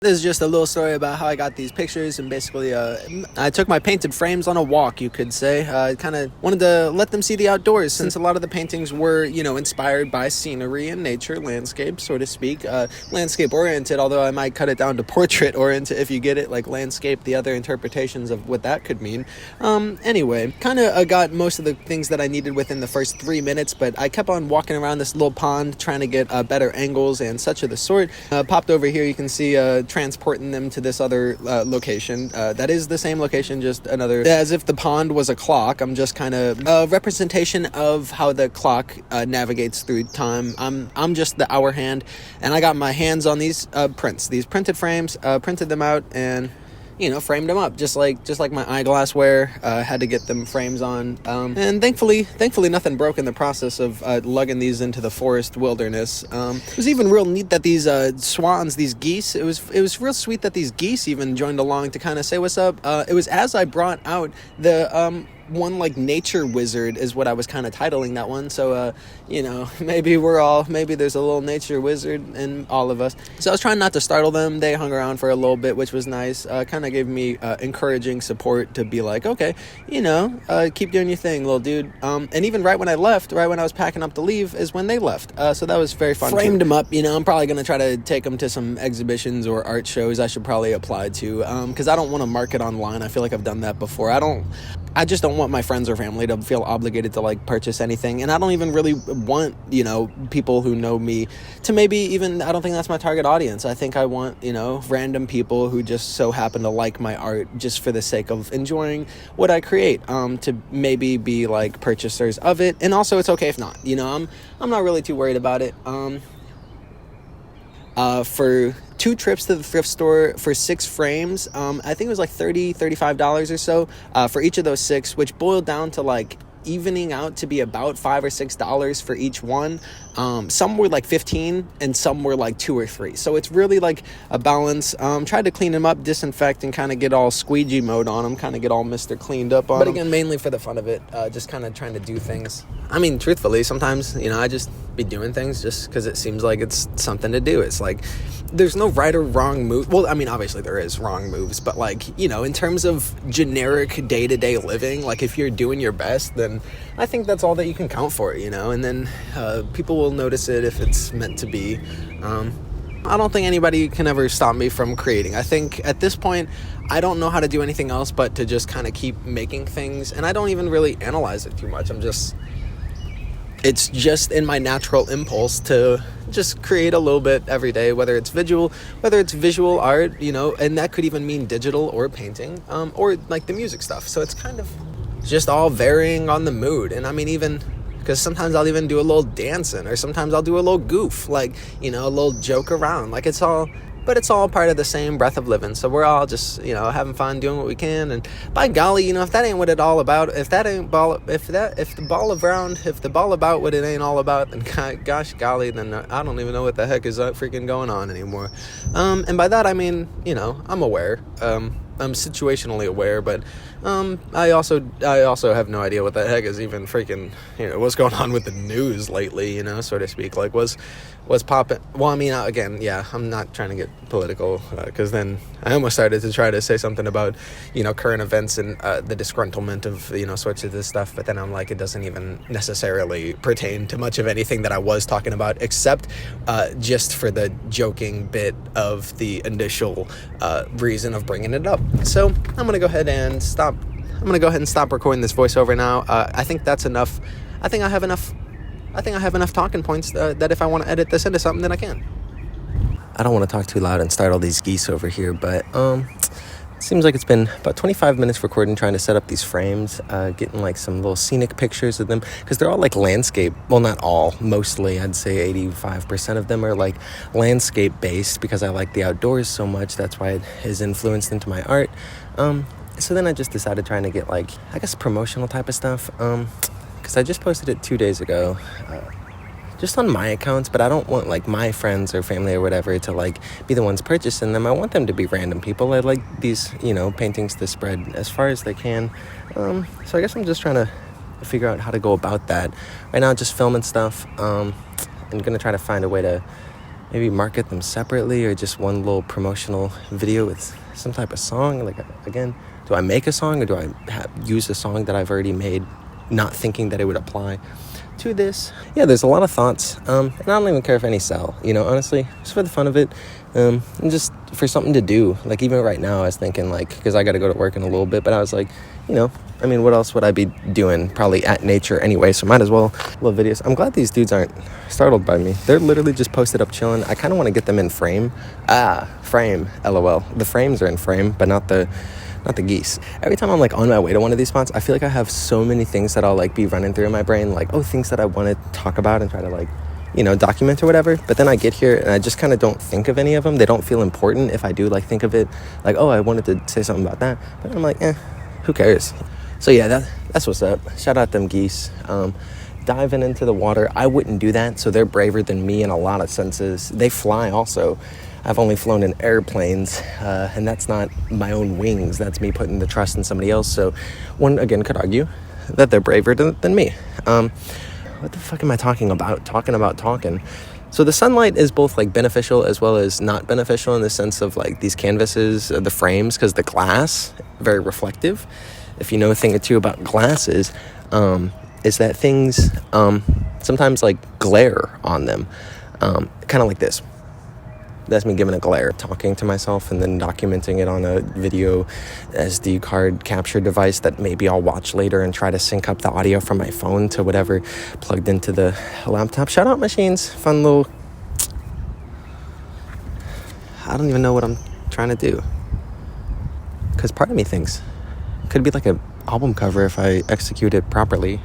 This is just a little story about how I got these pictures, and basically, I took my painted frames on a walk, you could say. I kind of wanted to let them see the outdoors, since a lot of the paintings were, inspired by scenery and nature, landscape, so to speak. Landscape-oriented, although I might cut it down to portrait-oriented, if you get it, like landscape, the other interpretations of what that could mean. Anyway, kind of got most of the things that I needed within the first 3 minutes, but I kept on walking around this little pond, trying to get better angles and such of the sort. Popped over here, you can see transporting them to this other location. That is the same location, just another, as if the pond was a clock. I'm just kind of a representation of how the clock navigates through time. I'm just the hour hand, and I got my hands on these prints, these printed frames, printed them out, and framed them up, just like my eyeglassware. Had to get them frames on, and thankfully nothing broke in the process of lugging these into the forest wilderness. It was even real neat that these swans, these geese, it was real sweet that these geese even joined along to kind of say what's up. It was as I brought out the one, like nature wizard is what I was kind of titling that one. So maybe there's a little nature wizard in all of us. So I was trying not to startle them. They hung around for a little bit, which was nice. Kind of gave me encouraging support to be like, okay, keep doing your thing, little dude. And even right when I left, right when I was packing up to leave, is when they left. So that was very fun. Framed them up. I'm probably gonna try to take them to some exhibitions or art shows I should probably apply to, because I don't want to market online. I feel like I've done that before. I just don't want my friends or family to feel obligated to like purchase anything, and I don't even really want people who know me to maybe even, I don't think that's my target audience. I think I want random people who just so happen to like my art just for the sake of enjoying what I create, to maybe be like purchasers of it. And also it's okay if not. I'm not really too worried about it. For 2 trips to the thrift store for 6 frames, I think it was like $35 or so for each of those 6, which boiled down to like evening out to be about $5 or $6 for each one. Some were like 15 and some were like 2 or 3, so it's really like a balance. Tried to clean them up, disinfect, and kind of get all squeegee mode on them, kind of get all Mr. cleaned up on them. But again, mainly for the fun of it, just kind of trying to do things. I mean, truthfully, sometimes I just be doing things just because it seems like it's something to do. It's like there's no right or wrong move. Well, I mean, obviously there is wrong moves, but like, in terms of generic day-to-day living, like if you're doing your best, then I think that's all that you can count for, and then people will notice it if it's meant to be. I don't think anybody can ever stop me from creating. I think at this point, I don't know how to do anything else but to just kind of keep making things, and I don't even really analyze it too much. It's just in my natural impulse to just create a little bit every day, whether it's visual art, and that could even mean digital or painting, or like the music stuff. So it's kind of just all varying on the mood. And I mean, even because sometimes I'll even do a little dancing, or sometimes I'll do a little goof, like, a little joke around. Like it's all part of the same breath of living. So we're all just, having fun, doing what we can. And by golly, if that ain't what it all about, if the ball about what it ain't all about, then gosh golly, then I don't even know what the heck is freaking going on anymore. And by that I mean, I'm aware. I'm situationally aware, but I also have no idea what the heck is even freaking, what's going on with the news lately, so to speak. Like what's popping. Well, I mean, again, yeah, I'm not trying to get political, because then I almost started to try to say something about, current events and the disgruntlement of, sorts of this stuff, but then I'm like, it doesn't even necessarily pertain to much of anything that I was talking about, except just for the joking bit of the initial reason of bringing it up. So I'm going to go ahead and stop recording this voiceover now. I think that's enough. I think I have enough talking points that if I want to edit this into something, then I can. I don't want to talk too loud and start all these geese over here, but it seems like it's been about 25 minutes recording, trying to set up these frames, getting like some little scenic pictures of them, because they're all like landscape. Well, not all, mostly. I'd say 85% of them are like landscape based, because I like the outdoors so much. That's why it is influenced into my art. So then I just decided trying to get like, I guess, promotional type of stuff, because I just posted it 2 days ago, just on my accounts, but I don't want like my friends or family or whatever to like be the ones purchasing them. I want them to be random people. I like these, paintings to spread as far as they can. So I guess I'm just trying to figure out how to go about that. Right now, just filming stuff, and gonna try to find a way to maybe market them separately, or just one little promotional video with some type of song. Like, again, do I make a song, or do I use a song that I've already made, not thinking that it would apply to this? Yeah, there's a lot of thoughts, and I don't even care if any sell, honestly, just for the fun of it, and just for something to do. Like, even right now, I was thinking, like, because I got to go to work in a little bit, but I was like, what else would I be doing? Probably at nature anyway, so might as well. Little videos. I'm glad these dudes aren't startled by me. They're literally just posted up chilling. I kind of want to get them in frame. Frame, LOL. The frames are in frame, but not the geese. Every time I'm like on my way to one of these spots, I feel like I have so many things that I'll like be running through in my brain, like, things that I want to talk about and try to like, document or whatever. But then I get here and I just kind of don't think of any of them. They don't feel important if I do like think of it, like, I wanted to say something about that, but I'm like, who cares? So yeah, that's what's up. Shout out them geese. Diving into the water, I wouldn't do that, so they're braver than me in a lot of senses. They fly also. I've only flown in airplanes, and that's not my own wings. That's me putting the trust in somebody else. So one, again, could argue that they're braver than me. What the fuck am I talking about? Talking. So the sunlight is both like beneficial as well as not beneficial, in the sense of like these canvases, the frames, because the glass, very reflective. If you know a thing or two about glasses, is that things sometimes like glare on them, kind of like this. That's me giving a glare, talking to myself, and then documenting it on a video SD card capture device that maybe I'll watch later and try to sync up the audio from my phone to whatever plugged into the laptop. Shout out Machines, fun little... I don't even know what I'm trying to do, because part of me thinks it could be like an album cover if I execute it properly.